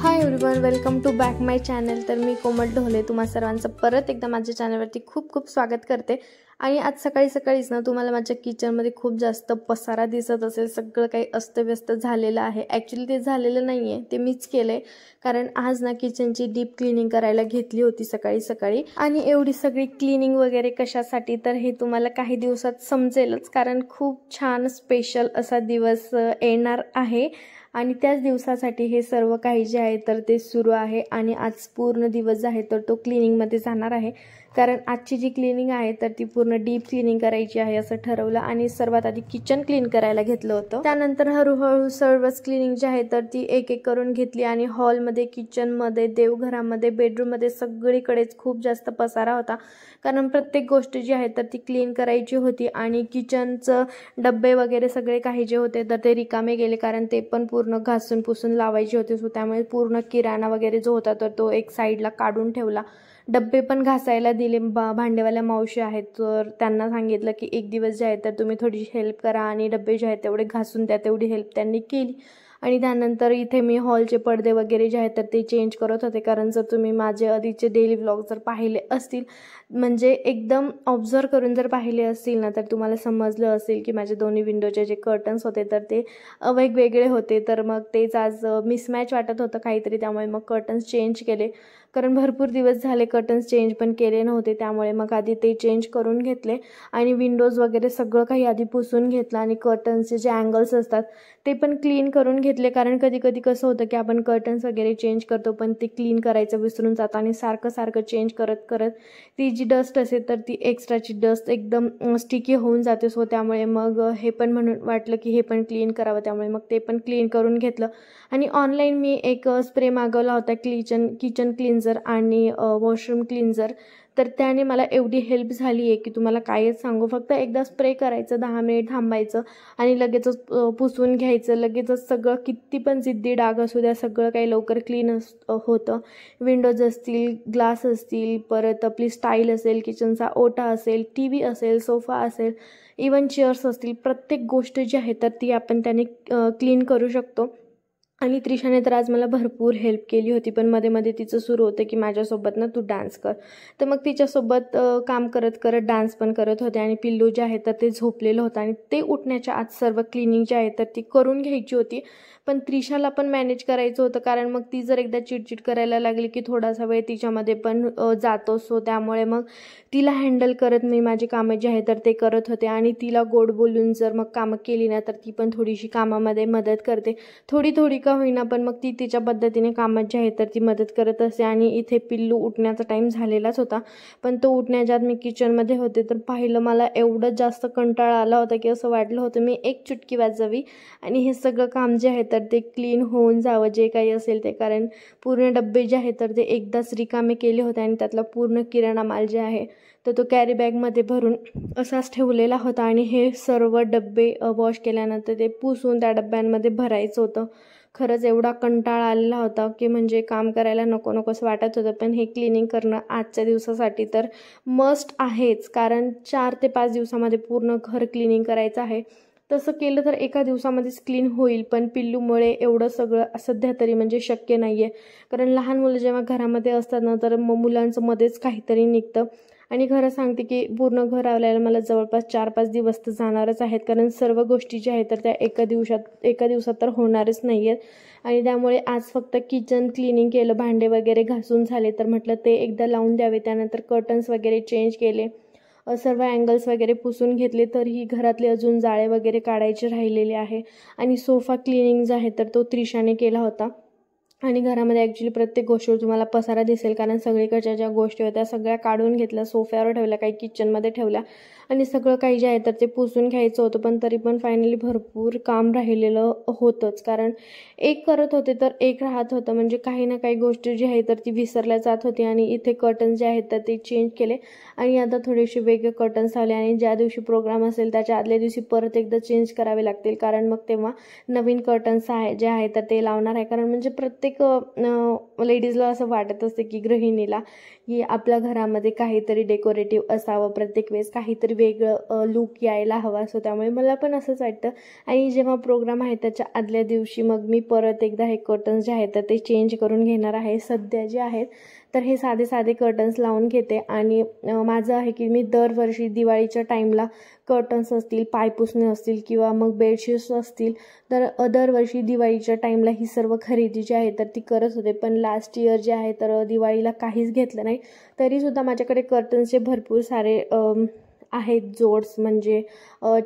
High everyone, welcome to back my channel. तर मी कोमल ढोले तुम्हा सर्वांचं परत एकदा माझ्या चॅनलवरती खूप खूप स्वागत करते। आणि आज सकाळी सकाळीच ना तुम्हाला माझ्या किचनमध्ये खूप जास्त पसारा दिसत असेल, सगळं काही अस्तव्यस्त झालेलं आहे। ॲक्च्युली ते झालेलं नाही आहे, ते मीच केलंय, कारण आज ना किचनची डीप क्लिनिंग करायला घेतली होती सकाळी सकाळी। आणि एवढी सगळी क्लिनिंग वगैरे कशासाठी, तर हे तुम्हाला काही दिवसात समजेलच, कारण खूप छान स्पेशल असा दिवस येणार आहे आणि त्याच दिवसासाठी हे सर्व काही जे आहे तर ते सुरू आहे। आणि आज पूर्ण दिवस आहे तर तो क्लिनिंग मध्ये जाणार आहे, कारण आजची जी क्लिनिंग आहे तर ती पूर्ण डीप क्लिनिंग करायची आहे असं ठरवलं। आणि सर्वात आधी किचन क्लीन करायला घेतलं होतं, त्यानंतर हळूहळू सर्वच क्लिनिंग जी आहे तर ती एक एक करून घेतली। आणि हॉलमध्ये, किचनमध्ये, देवघरामध्ये, बेडरूममध्ये सगळीकडेच खूप जास्त पसारा होता, कारण प्रत्येक गोष्ट जी आहे तर ती क्लीन करायची होती। आणि किचनचं डब्बे वगैरे सगळे काही जे होते तर ते रिकामे गेले, कारण ते पण पूर्ण घासून पुसून लावायचे होते। सो त्यामुळे पूर्ण किराणा वगैरे जो होता तर तो एक साईडला काढून ठेवला। डब्बे पण घासायला दिले, भांडेवाल्या मावशी आहेत तर त्यांना सांगितलं की एक दिवस जे आहे तर तुम्ही थोडीशी हेल्प करा आणि डब्बे जे आहेत तेवढे घासून द्या, तेवढी हेल्प त्यांनी केली। आणि त्यानंतर इथे मी हॉलचे पडदे वगैरे जे आहेत तर ते चेंज करत होते, कारण जर तुम्ही माझे आधीचे डेली व्लॉग जर पाहिले असतील, म्हणजे एकदम ऑब्झर्व करून जर पाहिले असतील ना, तर तुम्हाला समजलं असेल की माझे दोन्ही विंडोचे जे कर्टन्स होते तर ते वेगवेगळे होते। तर मग तेच आज मिसमॅच वाटत होतं काहीतरी, त्यामुळे मग कर्टन्स चेंज केले, कारण भरपूर दिवस झाले कर्टन्स चेंज पण केले नव्हते। त्यामुळे मग आधी ते चेंज करून घेतले आणि विंडोज वगैरे सगळं काही आधी पुसून घेतलं। आणि कर्टन्सचे जे अँगल्स असतात ते पण क्लीन करून घेतले, कारण कधी कधी कसं होतं की आपण कर्टन्स वगैरे चेंज करतो पण ते क्लीन करायचं विसरून जातं, आणि सारखं सारखं चेंज करत करत ती जी डस्ट असेल तर ती एक्स्ट्राची डस्ट एकदम स्टिकी होऊन जाते। सो त्यामुळे मग हे पण म्हणून वाटलं की हे पण क्लीन करावं, त्यामुळे मग ते पण क्लीन करून घेतलं। आणि ऑनलाईन मी एक स्प्रे मागवला होता, किचन क्लिन्झर आणि वॉशरूम क्लिन्झर, तर त्याने मला एवढी हेल्प झाली आहे की तुम्हाला कायच सांगू। फक्त एकदा स्प्रे करायचं, 10 मिनिट थांबायचं आणि लगेचच पुसून घ्यायचं, लगेचच सगळं किती पण जिद्दी डाग असू द्या सगळं काही लवकर क्लीन होतं। विंडोज असतील, ग्लास असतील, परत आपली स्टाईल असेल, किचनचा ओटा असेल, TV असेल, सोफा असेल, इवन चेअर्स असतील, प्रत्येक गोष्ट जी आहे तर ती आपण त्याने क्लीन करू शकतो। आणि त्रिशाने तर आज मला भरपूर हेल्प केली होती, पण मध्ये मध्ये तिचं सुरू होतं की माझ्यासोबत ना तू डान्स कर, तर मग तिच्यासोबत काम करत करत डान्स पण करत होते। आणि पिल्लू जे आहे तर ते झोपलेलं होतं आणि ते उठण्याच्या आज सर्व क्लिनिंग जी आहे तर ती करून घ्यायची होती, पण त्रिशाला पण मॅनेज करायचं होतं, कारण मग ती जर एकदा चिडचिड करायला लागली की थोडासा वेळ तिच्यामध्ये पण जातो। सो त्यामुळे मग तिला हँडल करत मी माझी कामं जी आहे तर ते करत होते। आणि तिला गोड बोलून जर मग कामं केली ना तर ती पण थोडीशी कामामध्ये मदत करते, थोडी थोडी का होईना, पण मग ती तिच्या पद्धतीने कामात जी आहे तर ती मदत करत असते। आणि इथे पिल्लू उठण्याचा टाईम झालेलाच होता, पण तो उठण्याच्या आत मी किचनमध्ये होते तर पाहिलं, मला एवढं जास्त कंटाळा आला होता की असं वाटलं होतं मी एक चुटकी वाजवावी आणि हे सगळं काम जे आहे तर ते क्लीन होऊन जावं जे काही असेल ते, कारण पूर्ण डब्बे जे आहे तर ते एकदाच रिकामे केले होते आणि त्यातला पूर्ण किराणा माल जे आहे तर तो कॅरी बॅगमध्ये भरून असाच ठेवलेला होता। आणि हे सर्व डब्बे वॉश केल्यानंतर ते पुसून त्या डब्यांमध्ये भरायचं होतं। खरंच एवढा कंटाळा आलेला होता की म्हणजे काम करायला नको नकोसं वाटत होतं, पण हे क्लिनिंग करणं आजच्या दिवसासाठी तर मस्ट आहेच, कारण 4 ते 5 दिवसामध्ये पूर्ण घर क्लिनिंग करायचं आहे। तसं केलं तर एका दिवसामध्येच क्लीन होईल, पण पिल्लूमुळे एवढं सगळं सध्या तरी म्हणजे शक्य नाही आहे, कारण लहान मुलं जेव्हा घरामध्ये असतात ना तर मग मुलांचं मध्येच काहीतरी निघतं। आणि खरं सांगते की पूर्ण घर आवरायला मला जवळपास 4-5 दिवस तर जाणारच आहेत, कारण सर्व गोष्टी ज्या आहेत तर त्या एका दिवसात तर होणारच नाही आहेत। आणि त्यामुळे आज फक्त किचन क्लिनिंग केलं, भांडे वगैरे घासून झाले तर म्हटलं ते एकदा लावून द्यावे, त्यानंतर कर्टन्स वगैरे चेंज केले, सर्व अँगल्स वगैरे पुसून घेतले, तर ही घरातले अजून जाळे वगैरे काढायचे राहिलेले आहे। आणि सोफा क्लिनिंग जो आहे तर तो त्रिशाने केला होता। आणि घरामध्ये ॲक्च्युली प्रत्येक गोष्टीवर तुम्हाला पसारा दिसेल, कारण सगळीकडच्या ज्या गोष्टी होत्या सगळ्या काढून घेतल्या, सोफ्यावर ठेवल्या, काही किचनमध्ये ठेवल्या, आणि सगळं काही जे आहे तर ते पुसून घ्यायचं होतं। पण तरी पण फायनली भरपूर काम राहिलेलं होतंच, कारण एक करत होते तर एक राहत होतं, म्हणजे काही ना काही गोष्टी जी आहे तर ती विसरल्या जात होती। आणि इथे कर्टन्स जे आहेत तर ते चेंज केले आणि आता थोडेसे वेगळे कर्टन्स आले, आणि ज्या दिवशी प्रोग्राम असेल त्याच्या आदल्या दिवशी परत एकदा चेंज करावे लागतील, कारण मग तेव्हा नवीन कर्टन्स आहे जे आहे तर ते लावणार आहे। कारण म्हणजे प्रत्येक लेडीजला असं वाटत असते की गृहिणीला की आपल्या घरामध्ये काहीतरी डेकोरेटिव्ह असावं, प्रत्येक वेळेस काहीतरी वेगळं लुक यायला हवा. सो त्यामुळे मला पण असंच वाटतं. आणि जेव्हा प्रोग्राम आहे त्याच्या आदल्या दिवशी मग मी परत एकदा हे कर्टन्स जे आहेत तर ते चेंज करून घेणार आहे. सध्या जे आहेत तर हे साधे साधे कर्टन्स लावून घेते. आणि माझं आहे की मी दरवर्षी दिवाळीच्या टाईमला कर्टन्स असतील, पायपुसणे असतील किंवा मग बेडशीट्स असतील तर दरवर्षी दिवाळीच्या टाईमला ही सर्व खरेदी जी आहे तर ती करत होते. पण लास्ट इयर जे आहे तर दिवाळीला काहीच घेतलं नाही. तरीसुद्धा माझ्याकडे कर्टन्सचे भरपूर सारे आहेत जोड्स, म्हणजे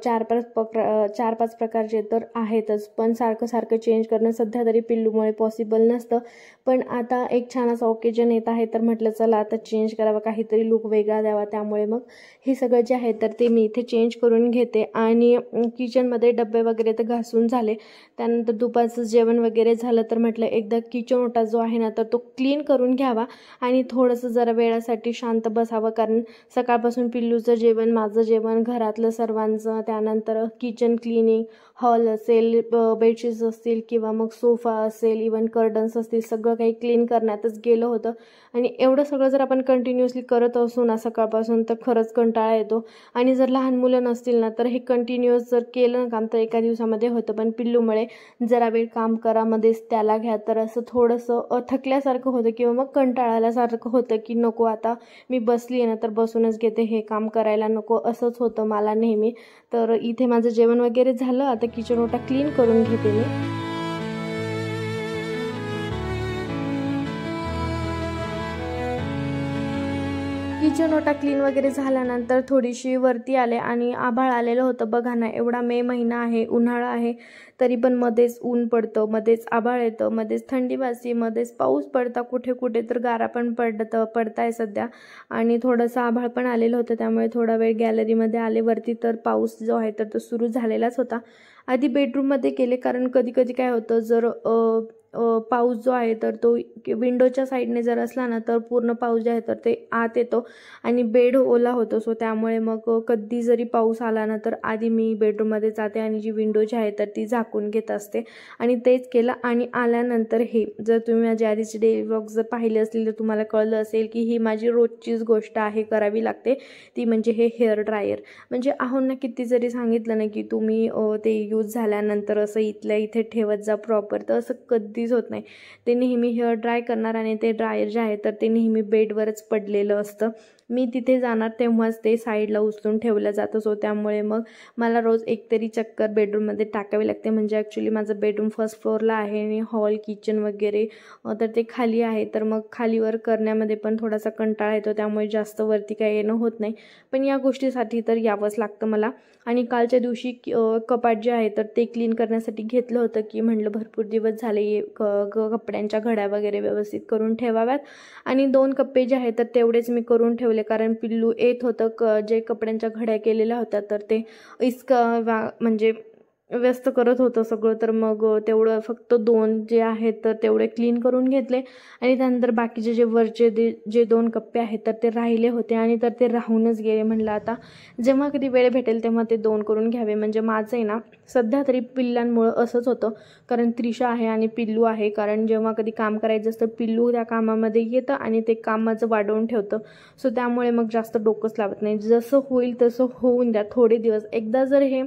4-5 प्रकारचे तर आहेतच. पण सारखं चेंज करणं सध्या तरी पिल्लूमुळे पॉसिबल नसतं. पण आता एक छान असा ओकेजन येत आहे तर म्हटलं चला आता चेंज करावं, काहीतरी लुक वेगळा द्यावा. त्यामुळे मग हे सगळं जे आहे तर ते मी इथे चेंज करून घेते. आणि किचनमध्ये डबे वगैरे तर घासून झाले. त्यानंतर दुपारचं जेवण वगैरे झालं तर म्हटलं एकदा किचन ओटा जो आहे ना तर तो क्लीन करून घ्यावा आणि थोडंसं जरा वेळासाठी शांत बसावं. कारण सकाळपासून पिल्लूचं जेवण, माझं जेवण, घरातलं सर्वांचं, त्यानंतर किचन क्लिनिंग, हॉल असेल, बेडशीट्स असतील किंवा मग सोफा असेल, इवन कर्टन्स असतील, सगळं काही क्लीन करण्यातच गेलं होतं. आणि एवढं सगळं जर आपण कंटिन्युअसली करत असू ना सकाळपासून तर खरंच कंटाळा येतो. आणि जर लहान मुलं नसतील ना तर हे कंटिन्युअस जर केलं काम तर एका दिवसामध्ये होतं. पण पिल्लूमुळे जरा वेळ काम करा, मध्येच त्याला घ्या, तर असं थोडंसं थकल्यासारखं होतं किंवा मग कंटाळाल्यासारखं होतं की नको आता मी बसली आहे ना तर बसूनच घेते, हे काम करायला नको, असंच होतं मला नेहमी. तर इथे माझं जेवण वगैरे झालं, आता किचन ओटा क्लीन करून घेते मी. किचन ओटा क्लीन वगैरे झाल्यानंतर थोडीशी वरती आले आणि आभाळ आलेलं होतं. बघा ना, एवढा मे महिना आहे, उन्हाळा आहे, तरी पण मध्येच ऊन पडतं, मध्येच आभाळ येतं, मध्येच थंडी वाजते, मध्येच पाऊस पडता, कुठे कुठे तर गारा पण पडताय सध्या. आणि थोडंसं आभाळ पण आलेलं होतं त्यामुळे थोडा वेळ गॅलरीमध्ये आले. वरती तर पाऊस जो आहे तर तो सुरू झालेलाच होता. आधी बेडरूममध्ये गेले, कारण कधी कधी काय होतं जर पाऊस जो आहे तर तो विंडोच्या साईडने जर असला ना तर पूर्ण पाऊस जे आहे तर ते आत येतो आणि बेड ओला होतो. सो त्यामुळे मग कधी जरी पाऊस आला ना तर आधी मी बेडरूममध्ये जाते आणि जी विंडो जी आहे तर ती झाकून घेत असते. आणि तेच केलं. आणि आल्यानंतर हे जर तुम्ही माझे आधीचे डेली व्लॉग जर पाहिले असतील तर तुम्हाला कळलं असेल की ही माझी रोजचीच गोष्ट आहे, करावी लागते, ती म्हणजे हे हेअर ड्रायर. म्हणजे ना किती जरी सांगितलं ना की तुम्ही ते यूज झाल्यानंतर असं इथल्या इथे ठेवत जा प्रॉपर, तर असं कधीच होत नाही. ते नेहमी हेअर ड्राय करणार आणि ते ड्रायर जे आहे तर ते नेहमी बेडवरच पडलेलं असतं. मी तिथे जाणार तेव्हाच ते साईडला उचलून ठेवलं जातं. सो त्यामुळे मग मला रोज एकतरी चक्कर बेडरूममध्ये टाकावी लागते. म्हणजे ॲक्च्युली माझं बेडरूम फर्स्ट फ्लोअरला आहे आणि हॉल, किचन वगैरे तर ते खाली आहे. तर मग खालीवर करण्यामध्ये पण थोडासा कंटाळा येतो, त्यामुळे जास्त वरती काही येणं होत नाही. पण या गोष्टीसाठी तर यावंच लागतं मला. आणि कालच्या दिवशी कपाट जे आहे तर ते क्लीन करण्यासाठी घेतलं होतं की म्हटलं भरपूर दिवस झाले कपड्यांच्या घड्या वगैरे व्यवस्थित करून ठेवाव्यात. आणि 2 कप्पे जे आहेत तर तेवढेच मी करून ठेवले, कारण पिल्लू येत होतं जे कपड्यांच्या घड्या केलेल्या होत्या तर ते म्हणजे व्यस्त करत होतं सगळं. तर मग तेवढं फक्त 2 जे आहेत तर तेवढे क्लीन करून घेतले. आणि त्यानंतर बाकीचे जे वरचे जे 2 कप्पे आहेत तर ते राहिले होते आणि तर ते राहूनच गेले. म्हणलं आता जेव्हा कधी वेळ भेटेल तेव्हा ते 2 करून घ्यावे. म्हणजे माझं आहे ना सध्या तरी पिल्लांमुळं असंच होतं, कारण त्रिशा आहे आणि पिल्लू आहे. कारण जेव्हा कधी काम करायचं असतं पिल्लू त्या कामामध्ये येतं आणि ते काम माझं वाढवून ठेवतं. सो त्यामुळे मग जास्त डोकंच लावत नाही. जसं होईल तसं होऊन द्या थोडे दिवस. एकदा जर हे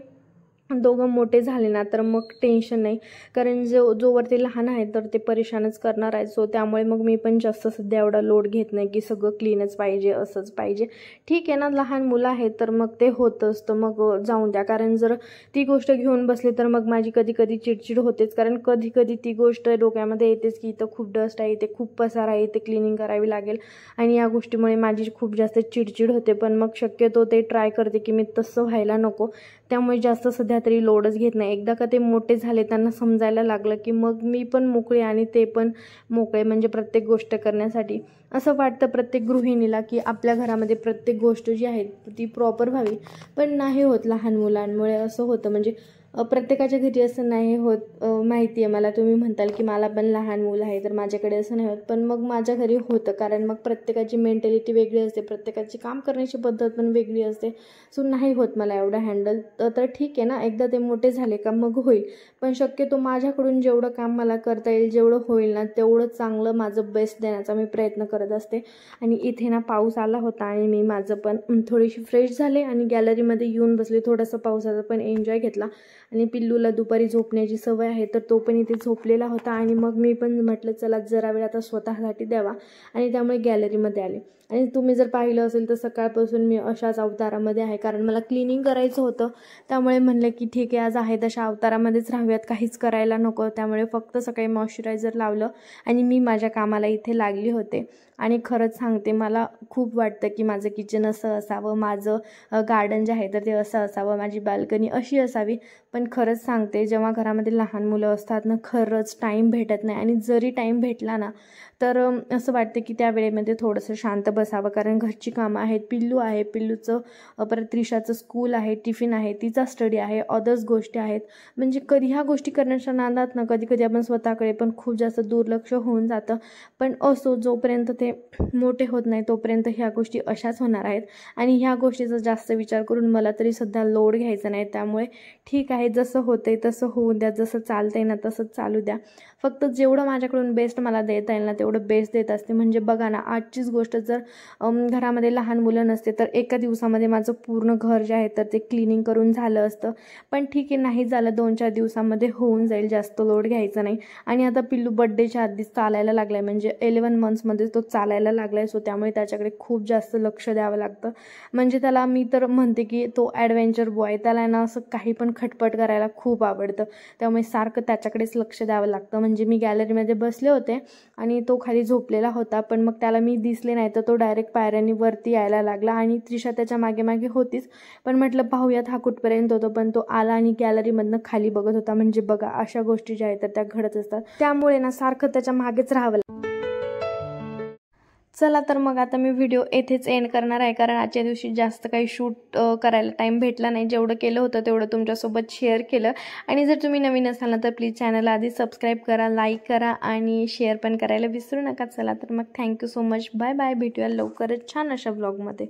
दोघं मोठे झाले ना तर मग टेन्शन नाही, कारण जोवरती लहान आहे तर ते परेशानच करणार आहे. सो त्यामुळे मग मी पण जास्त सध्या एवढा लोड घेत नाही की सगळं क्लीनच पाहिजे, असंच पाहिजे. ठीक आहे ना, लहान मुलं आहेत तर मग ते होत असतं, मग जाऊन द्या. कारण जर ती गोष्ट घेऊन बसली तर मग माझी कधी कधी चिडचिड होतेच. कारण कधी कधी ती गोष्ट डोक्यामध्ये येतेच की इथं खूप डस्ट आहे, इथे खूप पसार आहे, इथे क्लिनिंग करावी लागेल. आणि या गोष्टीमुळे माझी खूप जास्त चिडचिड होते. पण मग शक्यतो ते ट्राय करते की मी तसं व्हायला नको. त्यामुळे जास्त सध्या तरी लोडच घेत नाही. एकदा का ते मोठे झाले, त्यांना समजायला लागलं की मग मी पण मोकळे आणि ते पण मोकळे, म्हणजे प्रत्येक गोष्ट करण्यासाठी. असं वाटतं प्रत्येक गृहिणीला की आपल्या घरामध्ये प्रत्येक गोष्ट जी आहे ती प्रॉपर व्हावी, पण नाही होत लहान मुलांमुळे. असं होतं म्हणजे प्रत्येकाच्या घरी असं नाही होत, माहिती आहे मला. तुम्ही म्हणताल की मला पण लहान मुलं आहे तर माझ्याकडे असं नाही होत, पण मग माझ्या घरी होतं. कारण मग प्रत्येकाची मेंटॅलिटी वेगळी असते, प्रत्येकाची काम करण्याची पद्धत पण वेगळी असते. सो नाही होत मला एवढं हँडल. तर ठीक आहे ना, एकदा ते मोठे झाले का मग होईल. पण शक्यतो माझ्याकडून जेवढं काम मला करता येईल, जेवढं होईल ना तेवढं चांगलं माझं बेस्ट देण्याचा मी प्रयत्न करत असते. आणि इथे ना पाऊस आला होता आणि मी माझं पण थोडीशी फ्रेश झाले आणि गॅलरीमध्ये येऊन बसले. थोडंसं पावसाचा पण एन्जॉय घेतला. आणि पिल्लूला दुपारी झोपण्याची सवय आहे तर तो पण इथे झोपलेला होता. आणि मग मी पण म्हटलं चला जरा वेळ आता स्वतःसाठी द्यावा, आणि त्यामुळे गॅलरीमध्ये आले. आणि तुम्ही जर पाहिलं असेल तर सकाळपासून मी अशाच अवतारामध्ये आहे, कारण मला क्लिनिंग करायचं होतं. त्यामुळे म्हणलं की ठीक आहे, आज आहे तशा अवतारामध्येच राहूयात, काहीच करायला नको. त्यामुळे फक्त सकाळी मॉइश्चरायझर लावलं आणि मी माझ्या कामाला इथे लागली होते. आणि खरंच सांगते, मला खूप वाटतं की माझं किचन असं असावं, माझं गार्डन जे आहे तर ते असं असावं, माझी बाल्कनी अशी असावी. पण खरंच सांगते, जेव्हा घरामध्ये लहान मुलं असतात ना, खरंच टाईम भेटत नाही. आणि जरी टाईम भेटला ना तर असं वाटतं की त्या वेळेमध्ये थोडंसं शांत बसावं, कारण घरची कामं आहेत, पिल्लू आहे, पिल्लूचं परत त्रिशाचं स्कूल आहे, टिफिन आहे, तिचा स्टडी आहे, अदर्स गोष्टी आहेत. म्हणजे कधी ह्या गोष्टी करण्याच्या नादात ना कधी कधी आपण स्वतःकडे पण खूप जास्त दुर्लक्ष होऊन जातं. पण असो, जोपर्यंत ते मोठे होत नाही तोपर्यंत ह्या गोष्टी अशाच होणार आहेत. आणि ह्या गोष्टीचा जास्त विचार करून मला तरी सध्या लोड घ्यायचा नाही. त्यामुळे ठीक आहे, जसं होतंय तसं होऊ द्या, जसं चालतंय ना तसंच चालू द्या. फक्त जेवढं माझ्याकडून बेस्ट मला देता येईल ना तेवढं बेस्ट देत असते. म्हणजे बघा ना, आजचीच गोष्ट, जर घरामध्ये लहान मुलं नसते तर एका दिवसामध्ये माझं पूर्ण घर जे आहे तर ते क्लिनिंग करून झालं असतं. पण ठीक आहे, नाही झालं, 2-4 दिवसामध्ये होऊन जाईल, जास्त लोड घ्यायचा नाही. आणि आता पिल्लू बड्डेच्या आधीच चालायला लागलाय, म्हणजे 11 मंथ्समध्ये तो चालायला लागलाय. सो त्यामुळे त्याच्याकडे खूप जास्त लक्ष द्यावं लागतं. म्हणजे त्याला मी तर म्हणते की तो ॲडव्हेंचर बॉय, त्याला ना असं काही पण खटपट करायला खूप आवडतं. त्यामुळे सारखं त्याच्याकडेच लक्ष द्यावं लागतं. म्हणजे मी गॅलरीमध्ये बसले होते आणि तो खाली झोपलेला होता, पण मग त्याला मी दिसले नाही तर तो डायरेक्ट पायऱ्यांनी वरती यायला लागला. आणि त्रिशा त्याच्या मागे मागे होतीच, पण म्हटलं पाहूयात हा कुठपर्यंत होतो. पण तो आला आणि गॅलरीमधनं खाली बघत होता. म्हणजे बघा, अशा गोष्टी ज्या आहेत तर त्या घडत असतात. त्यामुळे ना सारखं त्याच्या मागेच राहावं लागतं. चला तर मग आता मी व्हिडिओ येथेच एंड करणार आहे, कारण आजच्या दिवशी जास्त काही शूट करायला टाईम भेटला नाही. जेवढं केलं होतं तेवढं तुमच्यासोबत शेअर केलं. आणि जर तुम्ही नवीन असाल ना तर प्लीज चॅनलला आधी सबस्क्राईब करा, लाईक करा आणि शेअर पण करायला विसरू नका. चला तर मग thank you so much, bye bye. भेटूया लवकरच छान अशा ब्लॉगमध्ये.